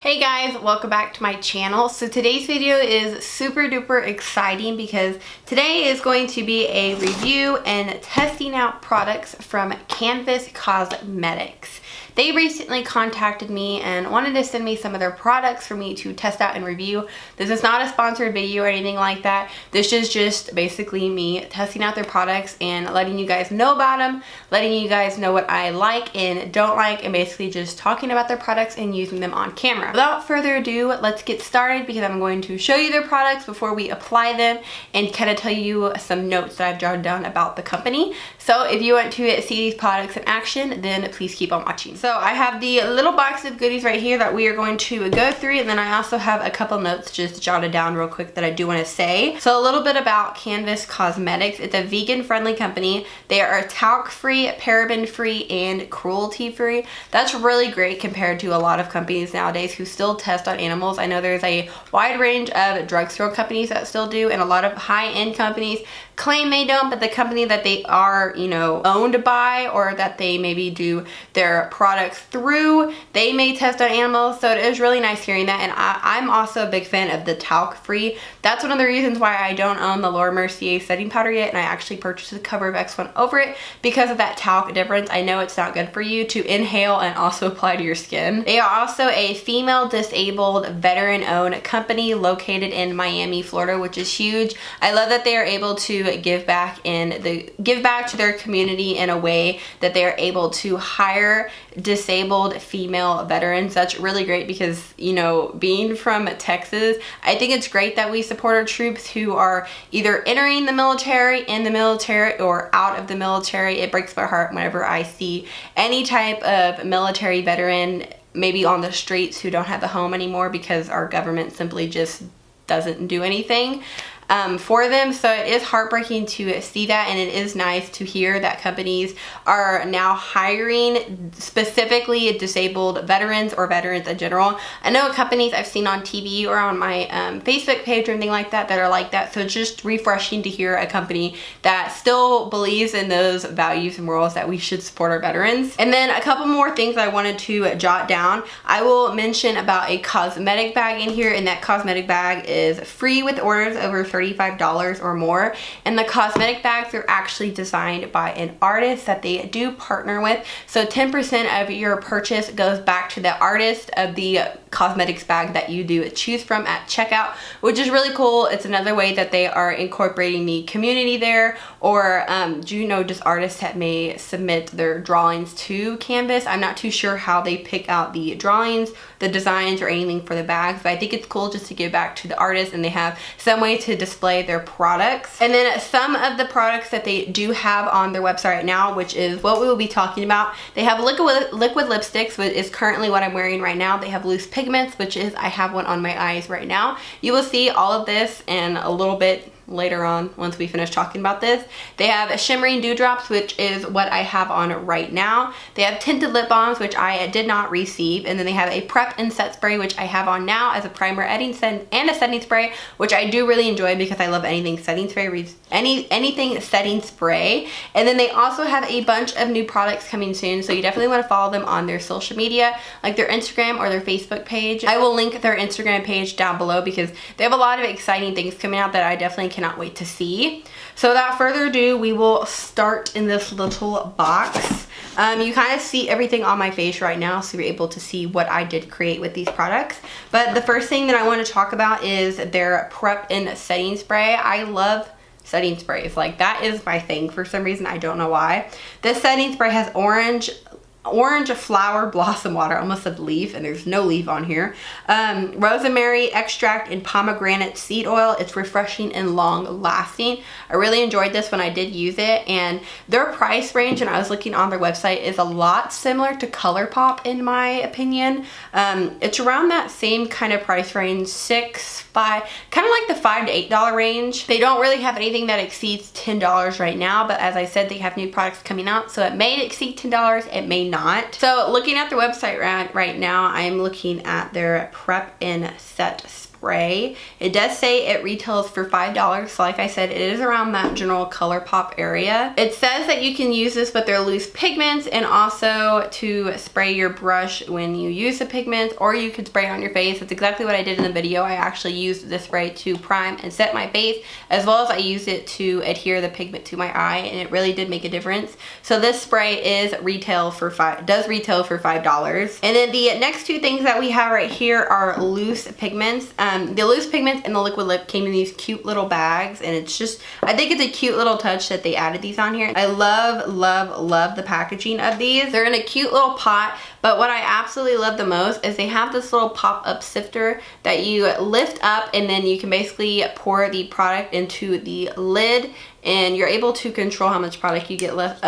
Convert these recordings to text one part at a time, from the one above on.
Hey guys, welcome back to my channel. So today's video is super duper exciting because today is going to be a review and testing out products from Kanvys Cosmetics. They recently contacted me and wanted to send me some of their products for me to test out and review. This is not a sponsored video or anything like that. This is just basically me testing out their products and letting you guys know about them, letting you guys know what I like and don't like, and basically just talking about their products and using them on camera. Without further ado, let's get started because I'm going to show you their products before we apply them and kind of tell you some notes that I've jotted down about the company. So if you want to see these products in action, then please keep on watching. So I have the little box of goodies right here that we are going to go through, and then I also have a couple notes just jotted down real quick that I do want to say. So a little bit about Kanvys Cosmetics. It's a vegan friendly company. They are talc free, paraben free, and cruelty free. That's really great compared to a lot of companies nowadays who still test on animals. I know there's a wide range of drugstore companies that still do, and a lot of high-end companies claim they don't, but the company that they are, owned by, or that they maybe do their products through, they may test on animals. So it is really nice hearing that. And I'm also a big fan of the talc free. That's one of the reasons why I don't own the Laura Mercier setting powder yet, and I actually purchased the cover of X1 over it because of that talc difference. I know it's not good for you to inhale and also apply to your skin. They are also a female disabled veteran owned company located in Miami, Florida, which is huge. I love that they are able to give back to their community in a way that they are able to hire disabled female veterans. That's really great because, being from Texas, I think it's great that we support our troops who are either entering the military, in the military, or out of the military. It breaks my heart whenever I see any type of military veteran maybe on the streets who don't have a home anymore because our government simply just doesn't do anything for them. So it is heartbreaking to see that, and it is nice to hear that companies are now hiring specifically disabled veterans or veterans in general. I know companies I've seen on TV or on my Facebook page or anything like that that are like that, so it's just refreshing to hear a company that still believes in those values and morals that we should support our veterans. And then a couple more things I wanted to jot down. I will mention about a cosmetic bag in here, and that cosmetic bag is free with orders over $35 or more, and the cosmetic bags are actually designed by an artist that they do partner with, so 10% of your purchase goes back to the artist of the cosmetics bag that you do choose from at checkout, which is really cool. It's another way that they are incorporating the community there, or just artists that may submit their drawings to Kanvys. I'm not too sure how they pick out the drawings, the designs, or anything for the bags, but I think it's cool just to give back to the artist, and they have some way to display their products. And then some of the products that they do have on their website right now, which is what we will be talking about. They have liquid lipsticks, which is currently what I'm wearing right now. They have loose pigments, which is, I have one on my eyes right now. You will see all of this in a little bit later on once we finish talking about this. They have shimmering dewdrops, which is what I have on right now. They have tinted lip balms, which I did not receive, and then they have a prep and set spray, which I have on now as a primer and a setting spray, which I do really enjoy because I love anything setting spray, anything setting spray. And then they also have a bunch of new products coming soon, so you definitely want to follow them on their social media, like their Instagram or their Facebook page. I will link their Instagram page down below because they have a lot of exciting things coming out that I definitely cannot wait to see. So without further ado, we will start in this little box. You kind of see everything on my face right now, so you're able to see what I did create with these products. But the first thing that I want to talk about is their prep and setting spray. I love setting sprays. Like, that is my thing for some reason. I don't know why. This setting spray has orange flower blossom water, almost said leaf, and there's no leaf on here, rosemary extract, and pomegranate seed oil. It's refreshing and long lasting. I really enjoyed this when I did use it, and their price range, and I was looking on their website, is a lot similar to ColourPop in my opinion. It's around that same kind of price range, kind of like the $5 to $8 range. They don't really have anything that exceeds $10 right now, but as I said, they have new products coming out, so it may exceed $10, it may not. So looking at the website right now, I'm looking at their Prep and Set spray. It does say it retails for $5. So like I said, it is around that general ColourPop area. It says that you can use this with their loose pigments and also to spray your brush when you use the pigments, or you could spray it on your face. That's exactly what I did in the video. I actually used this spray to prime and set my face, as well as I used it to adhere the pigment to my eye, and it really did make a difference. So this spray does retail for $5. And then the next two things that we have right here are loose pigments. The loose pigments and the liquid lip came in these cute little bags, and it's just, I think it's a cute little touch that they added these on here. I love the packaging of these. They're in a cute little pot, but what I absolutely love the most is they have this little pop-up sifter that you lift up, and then you can basically pour the product into the lid, and you're able to control how much product you get left,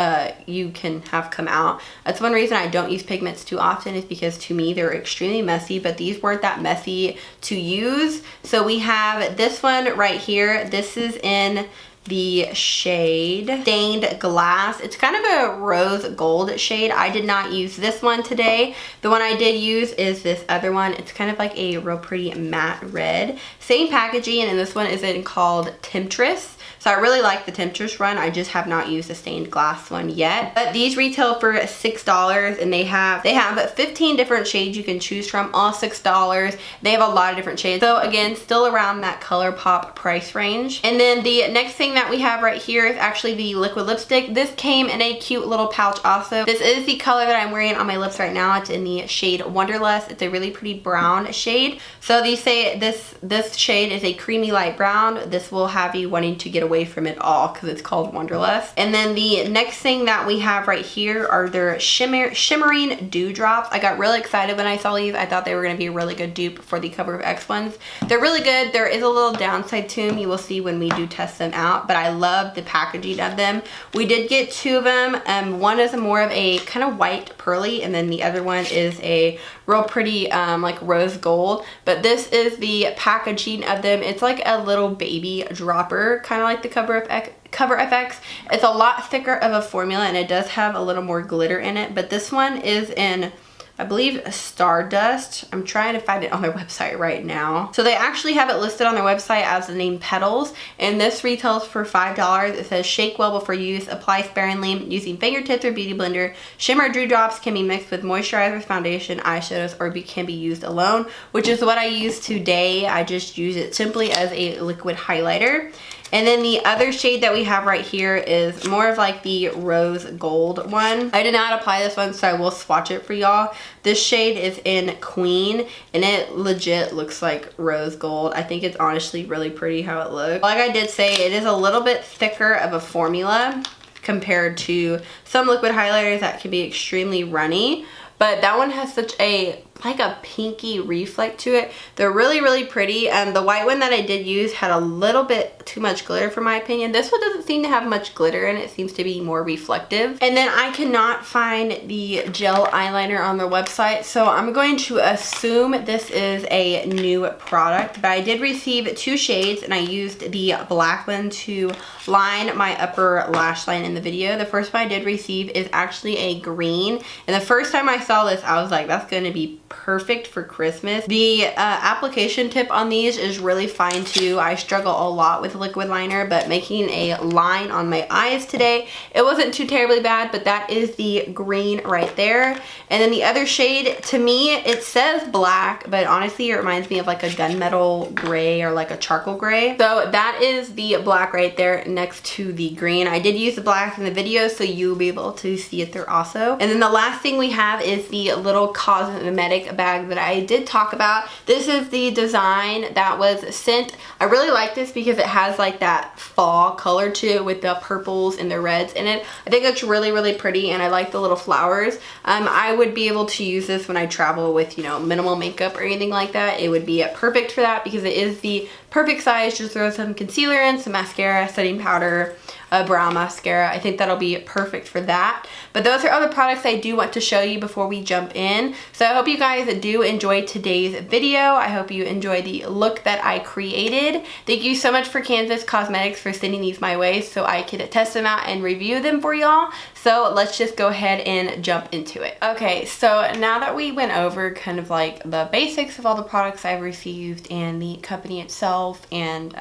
you can have come out. That's one reason I don't use pigments too often, is because to me they're extremely messy, but these weren't that messy to use. So we have this one right here. This is in the shade Stained Glass. It's kind of a rose gold shade. I did not use this one today. The one I did use is this other one. It's kind of like a real pretty matte red. Same packaging, and this one is called Temptress. So I really like the Temptress run. I just have not used the Stained Glass one yet. But these retail for $6, and they have 15 different shades you can choose from, all $6. They have a lot of different shades. So again, still around that ColourPop price range. And then the next thing that we have right here is actually the liquid lipstick. This came in a cute little pouch also. This is the color that I'm wearing on my lips right now. It's in the shade Wonderlust. It's a really pretty brown shade. So they say this shade is a creamy light brown. This will have you wanting to get away from it all because it's called Wonderlust. And then the next thing that we have right here are their Shimmering Dewdrops. I got really excited when I saw these. I thought they were going to be a really good dupe for the Cover of X ones. They're really good. There is a little downside to them. You will see when we do test them out, but I love the packaging of them. We did get two of them. One is more of a kind of white pearly, and then the other one is a real pretty like rose gold. But this is the packaging of them. It's like a little baby dropper, kind of like the Cover FX. It's a lot thicker of a formula, and it does have a little more glitter in it. But this one is in, I believe, Stardust. I'm trying to find it on their website right now. So they actually have it listed on their website as the name Petals, and this retails for $5. It says shake well before use, apply sparingly using fingertips or beauty blender. Shimmer dewdrops can be mixed with moisturizers, foundation, eyeshadows, or can be used alone, which is what I use today. I just use it simply as a liquid highlighter. And then the other shade that we have right here is more of like the rose gold one. I did not apply this one, so I will swatch it for y'all. This shade is in Queen, and it legit looks like rose gold. I think it's honestly really pretty how it looks. Like I did say, it is a little bit thicker of a formula compared to some liquid highlighters that can be extremely runny. But that one has such a, like a pinky reflect to it. They're really pretty. The white one that I did use had a little bit too much glitter for my opinion. This one doesn't seem to have much glitter in it. It seems to be more reflective. And then I cannot find the gel eyeliner on their website, so I'm going to assume this is a new product. But I did receive two shades, and I used the black one to line my upper lash line in the video. The first one I did receive is actually a green, and the first time I saw this, I was like, that's going to be perfect for Christmas. The application tip on these is really fine too. I struggle a lot with liquid liner, but making a line on my eyes today, it wasn't too terribly bad. But that is the green right there. And then the other shade, to me, it says black, but honestly it reminds me of like a gunmetal gray or like a charcoal gray. So that is the black right there next to the green. I did use the black in the video, so you'll be able to see it there also. And then the last thing we have is the little Cosmetic Bag that I did talk about. This is the design that was sent. I really like this because it has like that fall color to it with the purples and the reds in it. I think it's really pretty, and I like the little flowers. I would be able to use this when I travel with, you know, minimal makeup or anything like that. It would be perfect for that because it is the perfect size. Just throw some concealer in, some mascara, setting powder, a brow mascara. I think that'll be perfect for that. But those are other products I do want to show you before we jump in. So I hope you guys do enjoy today's video. I hope you enjoy the look that I created. Thank you so much for Kanvys Cosmetics for sending these my way so I could test them out and review them for y'all. So let's just go ahead and jump into it. Okay, so now that we went over kind of like the basics of all the products I've received and the company itself and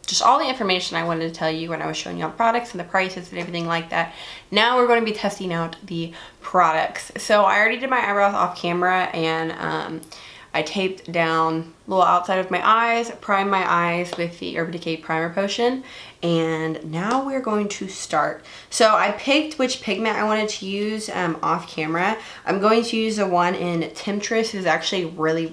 just all the information I wanted to tell you when I was showing you all the products and the prices and everything like that. Now we're going to be testing out the products. So I already did my eyebrows off camera, and I taped down a little outside of my eyes, primed my eyes with the Urban Decay Primer Potion, and now we're going to start. So I picked which pigment I wanted to use off camera. I'm going to use the one in Temptress. It's actually really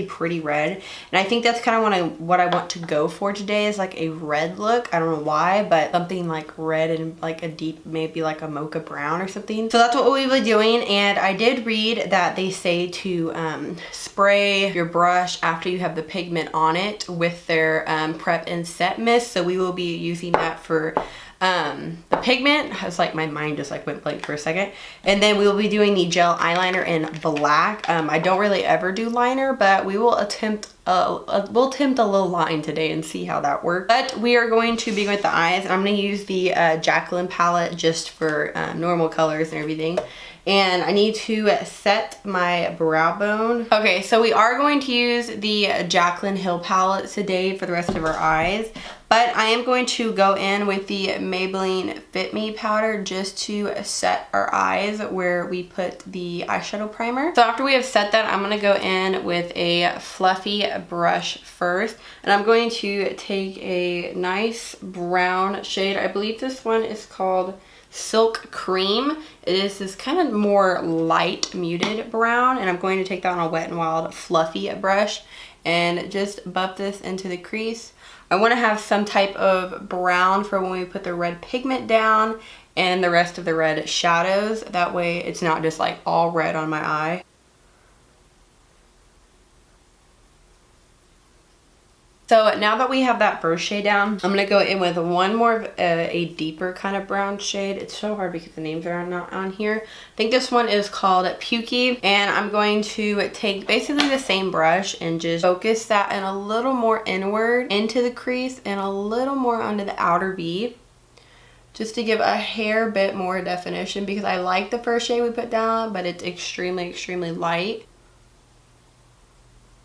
pretty red, and I think that's kind of what I want to go for today, is like a red look. I don't know why, but something like red and like a deep, maybe like a mocha brown or something. So that's what we'll be doing, and I did read that they say to spray your brush after you have the pigment on it with their prep and set mist. So we will be using that for the pigment. It's like my mind just like went blank for a second. And then we will be doing the gel eyeliner in black. I don't really ever do liner, but we will attempt a little line today and see how that works. But we are going to begin with the eyes, and I'm going to use the Jacqueline palette just for normal colors and everything. And I need to set my brow bone. Okay, so we are going to use the Jaclyn Hill palette today for the rest of our eyes. But I am going to go in with the Maybelline Fit Me powder just to set our eyes where we put the eyeshadow primer. So after we have set that, I'm going to go in with a fluffy brush first. And I'm going to take a nice brown shade. I believe this one is called Silk Cream. It is this kind of more light muted brown, and I'm going to take that on a Wet n Wild fluffy brush and just buff this into the crease. I want to have some type of brown for when we put the red pigment down and the rest of the red shadows. That way it's not just like all red on my eye. So now that we have that first shade down, I'm going to go in with one more of a deeper kind of brown shade. It's so hard because the names are not on here. I think this one is called Pukey, and I'm going to take basically the same brush and just focus that in a little more inward into the crease and a little more onto the outer V, just to give a hair bit more definition, because I like the first shade we put down, but it's extremely light.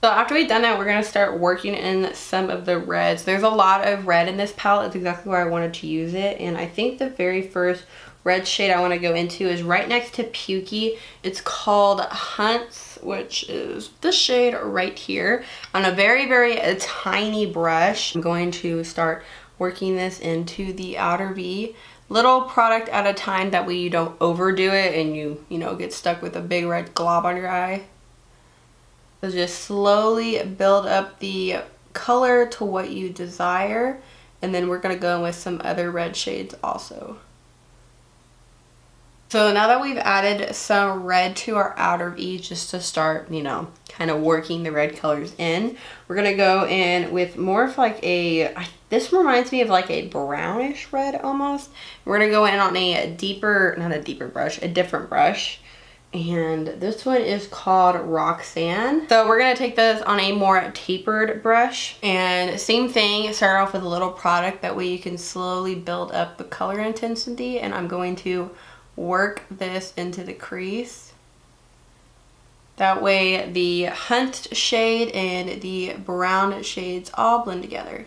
So after we've done that, we're going to start working in some of the reds. There's a lot of red in this palette. It's exactly where I wanted to use it. And I think the very first red shade I want to go into is right next to Pukey. It's called Hunts, which is this shade right here. On a very tiny brush, I'm going to start working this into the outer V. Little product at a time, that way you don't overdo it and you know, get stuck with a big red glob on your eye. So just slowly build up the color to what you desire, and then we're going to go in with some other red shades also. So now that we've added some red to our outer V, just to start, you know, kind of working the red colors in, we're going to go in with more of like this reminds me of like a brownish red almost. We're going to go in on a different brush. And this one is called Roxanne. So we're going to take this on a more tapered brush. And same thing, start off with a little product. That way you can slowly build up the color intensity. And I'm going to work this into the crease. That way the Hunt shade and the brown shades all blend together.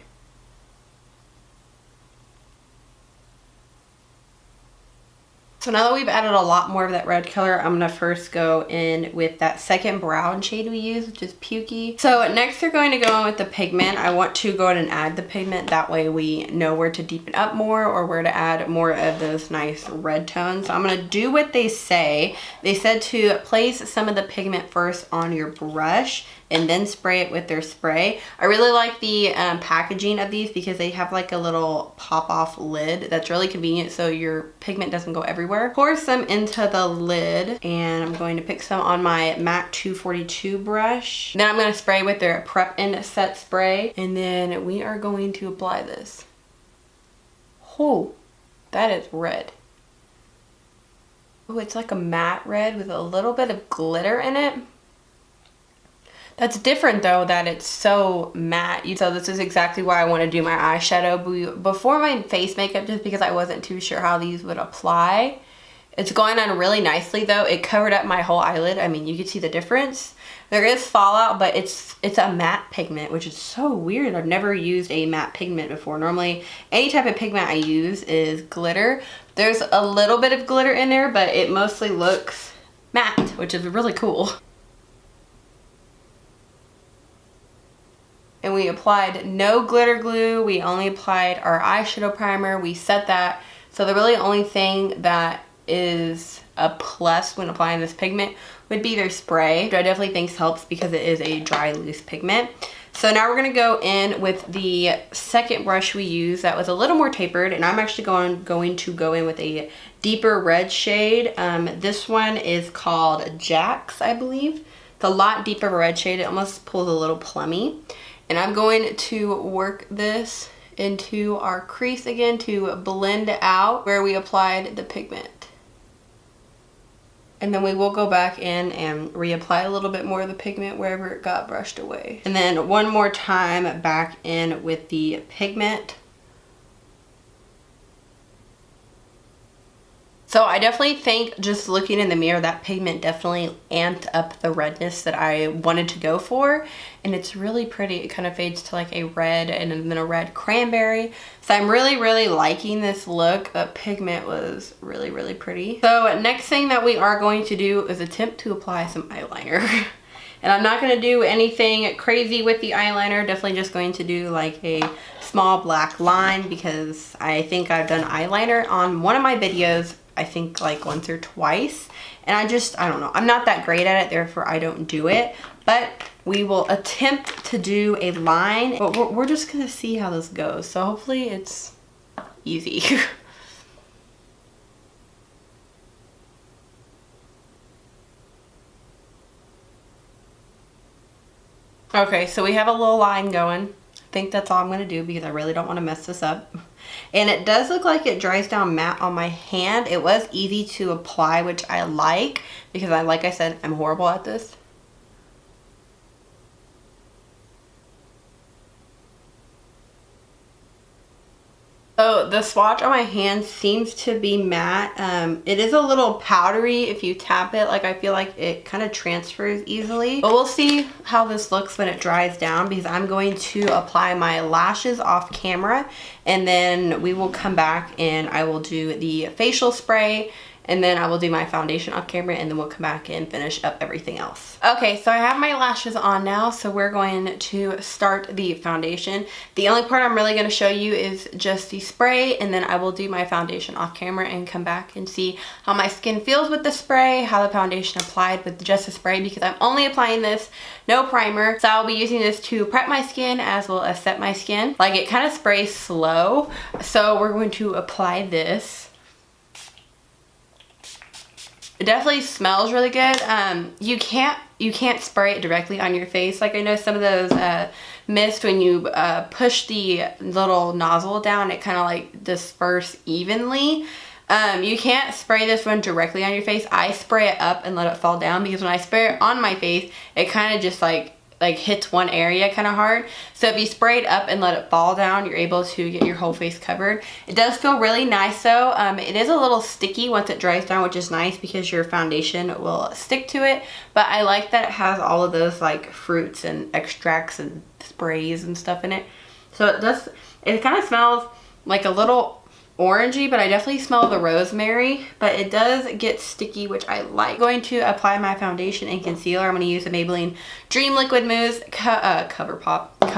So now that we've added a lot more of that red color, I'm going to first go in with that second brown shade we used, which is Pukey. So next we're going to go in with the pigment. I want to go ahead and add the pigment. That way we know where to deepen up more or where to add more of those nice red tones. So I'm going to do what they say. They said to place some of the pigment first on your brush and then spray it with their spray. I really like the packaging of these because they have like a little pop-off lid that's really convenient so your pigment doesn't go everywhere. Pour some into the lid, and I'm going to pick some on my MAC 242 brush. Then I'm going to spray with their Prep and Set spray, and then we are going to apply this. Oh, That is red. Oh, it's like a matte red with a little bit of glitter in it. That's different though, that it's so matte. So this is exactly why I want to do my eyeshadow before my face makeup, just because I wasn't too sure how these would apply. It's going on really nicely though. It covered up my whole eyelid. I mean, you can see the difference. There is fallout, but it's a matte pigment, which is so weird. I've never used a matte pigment before. Normally, any type of pigment I use is glitter. There's a little bit of glitter in there, but it mostly looks matte, which is really cool. And we applied no glitter glue. We only applied our eyeshadow primer. We set that. So the really only thing that is a plus when applying this pigment would be their spray, which I definitely think helps because it is a dry loose pigment. So now we're going to go in with the second brush we used that was a little more tapered, and I'm actually going to go in with a deeper red shade. This one is called Jack's, I believe. It's a lot deeper of a red shade. It almost pulls a little plummy. And I'm going to work this into our crease again to blend out where we applied the pigment. And then we will go back in and reapply a little bit more of the pigment wherever it got brushed away. And then one more time back in with the pigment. So I definitely think just looking in the mirror, that pigment definitely amped up the redness that I wanted to go for. And it's really pretty. It kind of fades to like a red and then a red cranberry. So I'm really, really liking this look. The pigment was really, really pretty. So next thing that we are going to do is attempt to apply some eyeliner. And I'm not going to do anything crazy with the eyeliner. Definitely just going to do like a small black line, because I think I've done eyeliner on one of my videos, I think like once or twice, and I don't know, I'm not that great at it, therefore I don't do it. But we will attempt to do a line, but we're just gonna see how this goes, so hopefully it's easy. Okay, so we have a little line going. I think that's all I'm going to do because I really don't want to mess this up. And it does look like it dries down matte on my hand. It was easy to apply, which I like, because like I said, I'm horrible at this. So the swatch on my hand seems to be matte. It is a little powdery if you tap it. Like, I feel like it kind of transfers easily. But we'll see how this looks when it dries down, because I'm going to apply my lashes off camera, and then we will come back and I will do the facial spray, and then I will do my foundation off camera, and then we'll come back and finish up everything else. Okay, so I have my lashes on now, so we're going to start the foundation. The only part I'm really going to show you is just the spray, and then I will do my foundation off camera and come back and see how my skin feels with the spray, how the foundation applied with just the spray, because I'm only applying this, no primer. So I'll be using this to prep my skin as well as set my skin. Like, it kind of sprays slow, so we're going to apply this. It definitely smells really good. You can't spray it directly on your face. Like, I know some of those mist, when you push the little nozzle down, it kind of like disperse evenly. You can't spray this one directly on your face. I spray it up and let it fall down, because when I spray it on my face, it kind of just like hits one area kind of hard. So if you spray it up and let it fall down, you're able to get your whole face covered. It does feel really nice though. It is a little sticky once it dries down, which is nice because your foundation will stick to it. But I like that it has all of those like fruits and extracts and sprays and stuff in it. So it kind of smells like a little orangey, but I definitely smell the rosemary, but it does get sticky, which I like. I'm going to apply my foundation and concealer. I'm going to use the Maybelline Dream Liquid Mousse CoverPop. I'm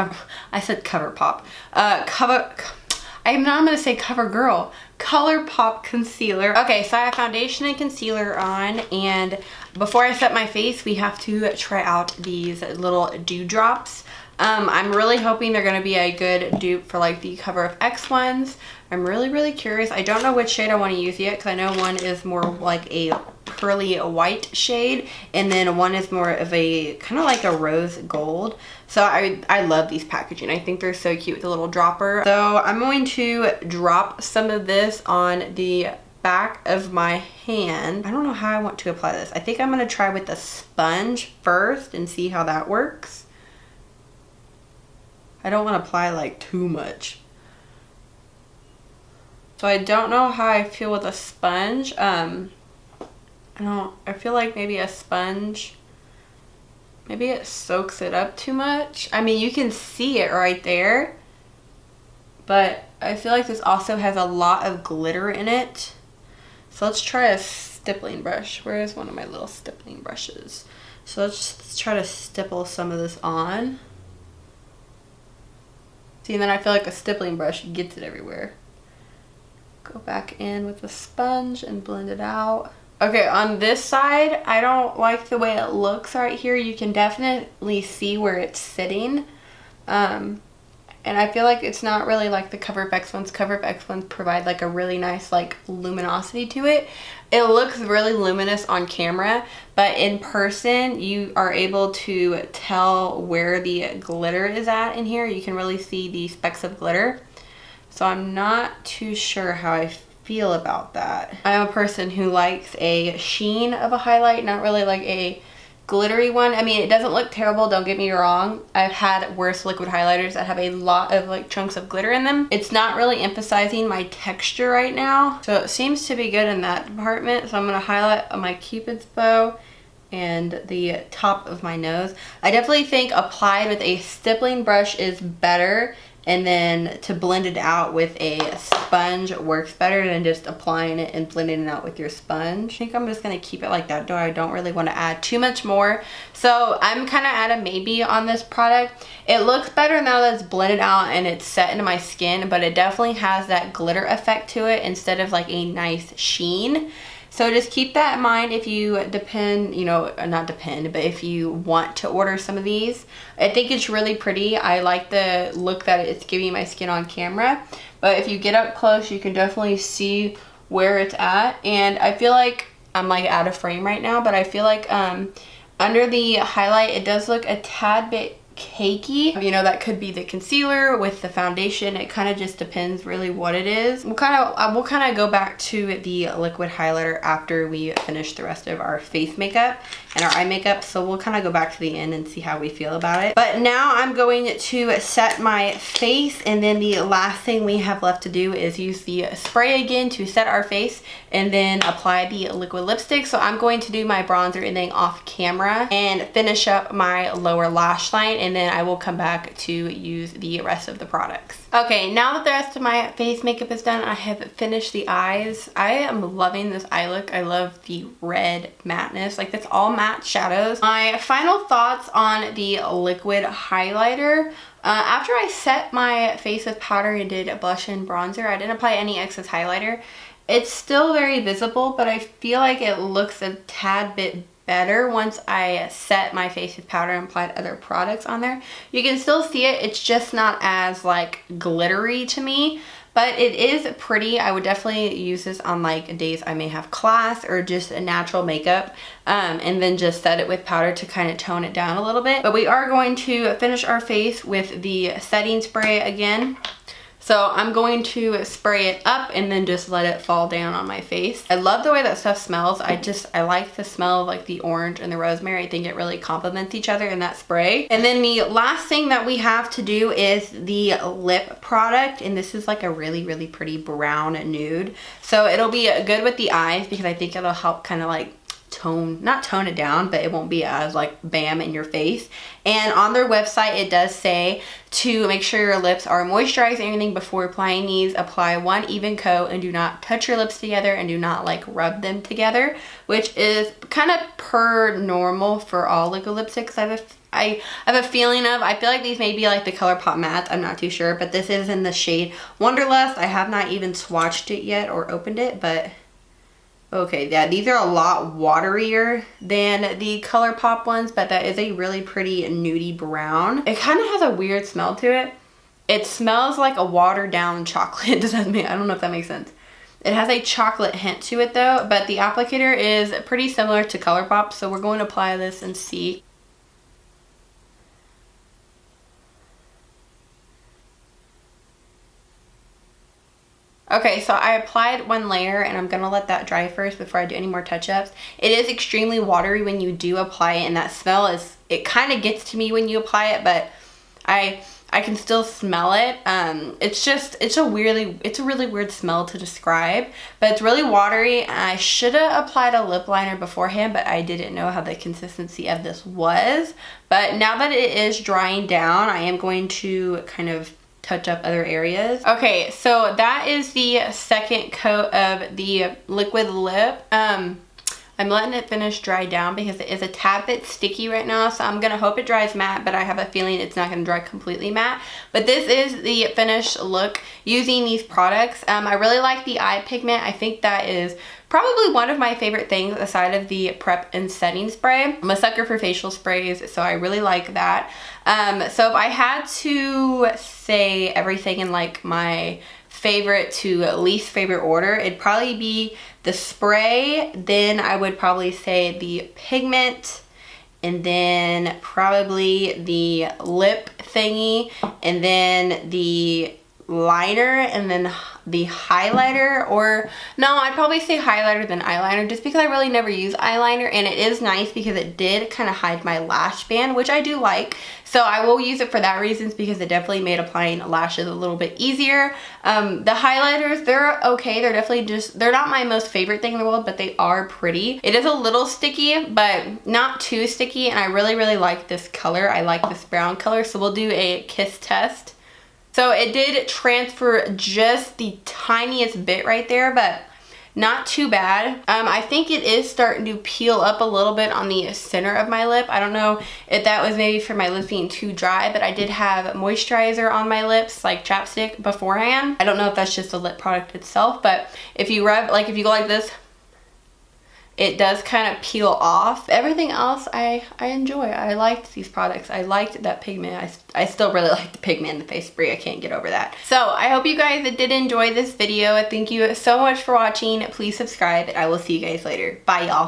not going to say CoverGirl. ColourPop concealer. Okay, so I have foundation and concealer on, and before I set my face, we have to try out these little dewdrops. I'm really hoping they're going to be a good dupe for like the Cover of X ones. I'm really, really curious. I don't know which shade I want to use yet, because I know one is more like a pearly white shade, and then one is more of a kind of like a rose gold. So I love these packaging. I think they're so cute with the little dropper. So I'm going to drop some of this on the back of my hand. I don't know how I want to apply this. I think I'm going to try with the sponge first and see how that works. I don't want to apply like too much. So I don't know how I feel with a sponge. I feel like maybe a sponge, maybe it soaks it up too much. I mean, you can see it right there, but I feel like this also has a lot of glitter in it. So let's try a stippling brush. Where is one of my little stippling brushes? So let's try to stipple some of this on. See, and then I feel like a stippling brush gets it everywhere. Go back in with the sponge and blend it out. Okay, on this side, I don't like the way it looks right here. You can definitely see where it's sitting. And I feel like it's not really like the Cover FX ones. Cover FX ones provide like a really nice like luminosity to it. It looks really luminous on camera, but in person you are able to tell where the glitter is at in here. You can really see the specks of glitter. So I'm not too sure how I feel about that. I'm a person who likes a sheen of a highlight, not really like a glittery one. I mean, it doesn't look terrible, don't get me wrong. I've had worse liquid highlighters that have a lot of like chunks of glitter in them. It's not really emphasizing my texture right now, so it seems to be good in that department. So I'm gonna highlight my Cupid's bow and the top of my nose. I definitely think applied with a stippling brush is better, and then to blend it out with a sponge works better than just applying it and blending it out with your sponge. I think I'm just gonna keep it like that, though I don't really want to add too much more. So I'm kind of at a maybe on this product. It looks better now that it's blended out and it's set into my skin, but it definitely has that glitter effect to it instead of like a nice sheen. So just keep that in mind if you but if you want to order some of these. I think it's really pretty. I like the look that it's giving my skin on camera. But if you get up close, you can definitely see where it's at. And I feel like I'm like out of frame right now, but I feel like under the highlight, it does look a tad bit cakey. You know, that could be the concealer with the foundation. It kind of just depends really what it is. We'll kind of go back to the liquid highlighter after we finish the rest of our face makeup and our eye makeup, so we'll kind of go back to the end and see how we feel about it. But now I'm going to set my face, and then the last thing we have left to do is use the spray again to set our face and then apply the liquid lipstick. So I'm going to do my bronzer and then off camera and finish up my lower lash line, and then I will come back to use the rest of the products. Okay, now that the rest of my face makeup is done, I have finished the eyes. I am loving this eye look. I love the red matteness. Like, that's all matte shadows. My final thoughts on the liquid highlighter. After I set my face with powder and did blush and bronzer, I didn't apply any excess highlighter. It's still very visible, but I feel like it looks a tad bit better once I set my face with powder and applied other products on there. You can still see it. It's just not as like glittery to me, but it is pretty. I would definitely use this on like days I may have class or just a natural makeup, and then just set it with powder to kind of tone it down a little bit. But we are going to finish our face with the setting spray again. So I'm going to spray it up and then just let it fall down on my face. I love the way that stuff smells. I like the smell of like the orange and the rosemary. I think it really complements each other in that spray. And then the last thing that we have to do is the lip product. And this is like a really, really pretty brown nude. So it'll be good with the eyes because I think it'll help kind of like not tone it down, but it won't be as like bam in your face. And on their website it does say to make sure your lips are moisturized and everything before applying these. Apply one even coat and do not touch your lips together and do not like rub them together, which is kind of per normal for all liquid lipsticks. I have a feeling of, I feel like these may be like the ColourPop mattes, I'm not too sure, but this is in the shade Wonderlust. I have not even swatched it yet or opened it, but okay, yeah, these are a lot waterier than the ColourPop ones, but that is a really pretty nudie brown. It kind of has a weird smell to it. It smells like a watered down chocolate. I don't know if that makes sense. It has a chocolate hint to it though, but the applicator is pretty similar to ColourPop, so we're going to apply this and see. Okay, so I applied one layer and I'm gonna let that dry first before I do any more touch-ups. It is extremely watery when you do apply it, and that smell is, it kind of gets to me when you apply it, but I can still smell it. It's a really weird smell to describe, but it's really watery. And I should have applied a lip liner beforehand, but I didn't know how the consistency of this was. But now that it is drying down, I am going to kind of touch up other areas. Okay, so that is the second coat of the liquid lip. I'm letting it finish dry down because it is a tad bit sticky right now, so I'm gonna hope it dries matte, but I have a feeling it's not gonna dry completely matte. But this is the finished look using these products. I really like the eye pigment. I think that is probably one of my favorite things aside of the prep and setting spray. I'm a sucker for facial sprays, so I really like that. So if I had to say everything in like my favorite to least favorite order, it'd probably be the spray, then I would probably say the pigment, and then probably the lip thingy, and then the liner, and then the highlighter. Or no, I'd probably say highlighter than eyeliner, just because I really never use eyeliner, and it is nice because it did kind of hide my lash band, which I do like. So I will use it for that reasons, because it definitely made applying lashes a little bit easier. The highlighters, they're okay. They're definitely just, they're not my most favorite thing in the world, but they are pretty. It is a little sticky, but not too sticky, and I really like this color. I like this brown color, so we'll do a kiss test. So it did transfer just the tiniest bit right there, but not too bad. I think it is starting to peel up a little bit on the center of my lip. I don't know if that was maybe for my lips being too dry, but I did have moisturizer on my lips, like chapstick, beforehand. I don't know if that's just the lip product itself, but if you rub, like if you go like this, it does kind of peel off. Everything else I enjoy. I liked these products. I liked that pigment. I still really like the pigment in the face spray. I can't get over that. So I hope you guys did enjoy this video. Thank you so much for watching. Please subscribe, and I will see you guys later. Bye, y'all.